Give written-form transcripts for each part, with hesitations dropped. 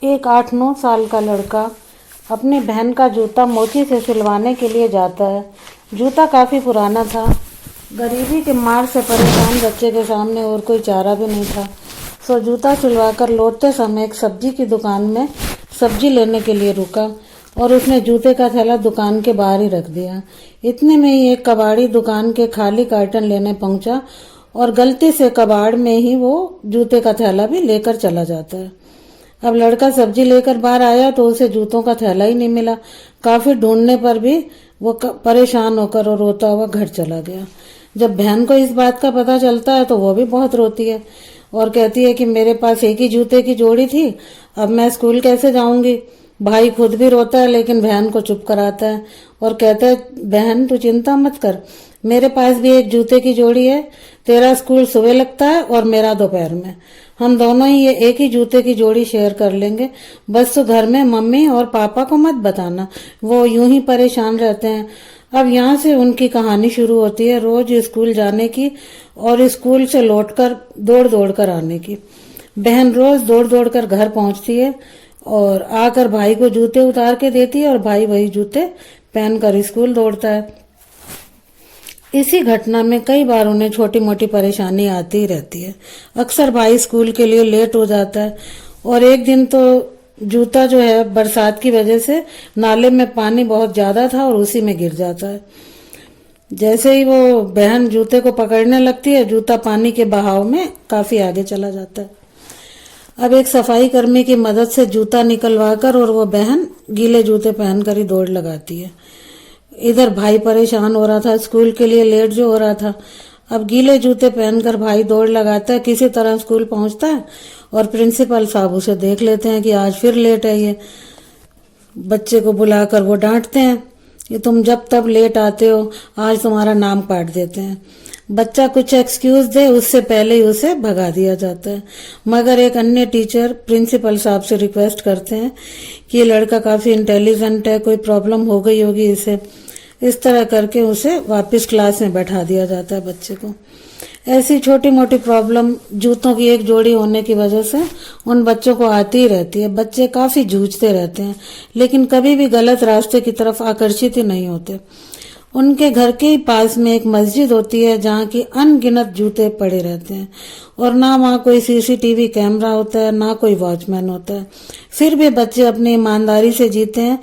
एक 8-9 साल का लड़का अपनी बहन का जूता मोची से सिलवाने के लिए जाता है। जूता काफ़ी पुराना था। गरीबी के मार से परेशान बच्चे के सामने और कोई चारा भी नहीं था। सो जूता सिलवाकर लौटते समय एक सब्जी की दुकान में सब्जी लेने के लिए रुका और उसने जूते का थैला दुकान के बाहर ही रख दिया। इतने में ही एक कबाड़ी दुकान के खाली कार्टन लेने पहुंचा और गलती से कबाड़ में ही वो जूते का थैला भी लेकर चला जाता है। अब लड़का सब्जी लेकर बाहर आया तो उसे जूतों का थैला ही नहीं मिला। काफी ढूंढने पर भी वो परेशान होकर और रोता हुआ घर चला गया। जब बहन को इस बात का पता चलता है तो वो भी बहुत रोती है और कहती है कि मेरे पास एक ही जूते की जोड़ी थी, अब मैं स्कूल कैसे जाऊंगी। भाई खुद भी रोता है लेकिन बहन को चुप कराता है और कहता है, बहन तू चिंता मत कर, मेरे पास भी एक जूते की जोड़ी है। तेरा स्कूल सुबह लगता है और मेरा दोपहर में। हम दोनों ही ये एक ही जूते की जोड़ी शेयर कर लेंगे। बस तो घर में मम्मी और पापा को मत बताना, वो यूं ही परेशान रहते हैं। अब यहाँ से उनकी कहानी शुरू होती है रोज स्कूल जाने की और स्कूल से लौटकर दौड़ दौड़ कर आने की। बहन रोज दौड़ दौड़ कर घर पहुंचती है और आकर भाई को जूते उतार के देती है और भाई वही जूते पहनकर स्कूल दौड़ता है। इसी घटना में कई बार उन्हें छोटी मोटी परेशानी आती ही रहती है। अक्सर भाई स्कूल के लिए लेट हो जाता है और एक दिन तो जूता जो है बरसात की वजह से नाले में पानी बहुत ज्यादा था और उसी में गिर जाता है। जैसे ही वो बहन जूते को पकड़ने लगती है, जूता पानी के बहाव में काफी आगे चला जाता है। अब एक सफाई कर्मी की मदद से जूता निकलवाकर और वो बहन गीले जूते पहनकर ही दौड़ लगाती है। इधर भाई परेशान हो रहा था, स्कूल के लिए लेट जो हो रहा था। अब गीले जूते पहनकर भाई दौड़ लगाता है, किसी तरह स्कूल पहुंचता है और प्रिंसिपल साहब उसे देख लेते हैं कि आज फिर लेट है। ये बच्चे को बुलाकर वो डांटते हैं कि तुम जब तब लेट आते हो, आज तुम्हारा नाम काट देते हैं। बच्चा कुछ एक्सक्यूज दे उससे पहले ही उसे भगा दिया जाता है। मगर एक अन्य टीचर प्रिंसिपल साहब से रिक्वेस्ट करते हैं कि ये लड़का काफी इंटेलिजेंट है, कोई प्रॉब्लम हो गई होगी इसे। इस तरह करके उसे वापस क्लास में बैठा दिया जाता है बच्चे को। ऐसी छोटी मोटी प्रॉब्लम जूतों की एक जोड़ी होने की वजह से उन बच्चों को आती ही रहती है। बच्चे काफी जूझते रहते हैं लेकिन कभी भी गलत रास्ते की तरफ आकर्षित ही नहीं होते। उनके घर के ही पास में एक मस्जिद होती है जहाँ की अनगिनत जूते पड़े रहते हैं और ना वहाँ कोई सीसीटीवी कैमरा होता है, ना कोई वॉचमैन होता है। फिर भी बच्चे अपनी ईमानदारी से जीते हैं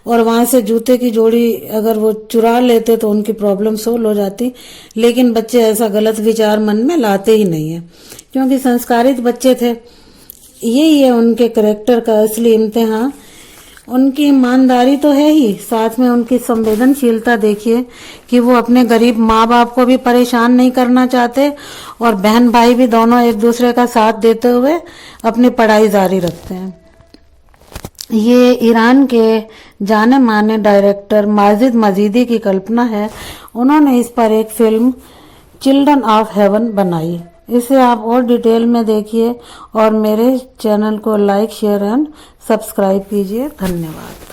और वहां से जूते की जोड़ी अगर वो चुरा लेते तो उनकी प्रॉब्लम सोल्व हो जाती। लेकिन बच्चे ऐसा गलत विचार मन में लाते ही नहीं है क्योंकि संस्कारित बच्चे थे। यही है उनके कैरेक्टर का असली इम्तिहान। उनकी ईमानदारी तो है ही, साथ में उनकी संवेदनशीलता देखिए कि वो अपने गरीब माँ बाप को भी परेशान नहीं करना चाहते और बहन भाई भी दोनों एक दूसरे का साथ देते हुए अपनी पढ़ाई जारी रखते हैं। ये ईरान के जाने माने डायरेक्टर माजिद मजीदी की कल्पना है। उन्होंने इस पर एक फिल्म चिल्ड्रन ऑफ हेवन बनाई। इसे आप और डिटेल में देखिए और मेरे चैनल को लाइक, शेयर एंड सब्सक्राइब कीजिए। धन्यवाद।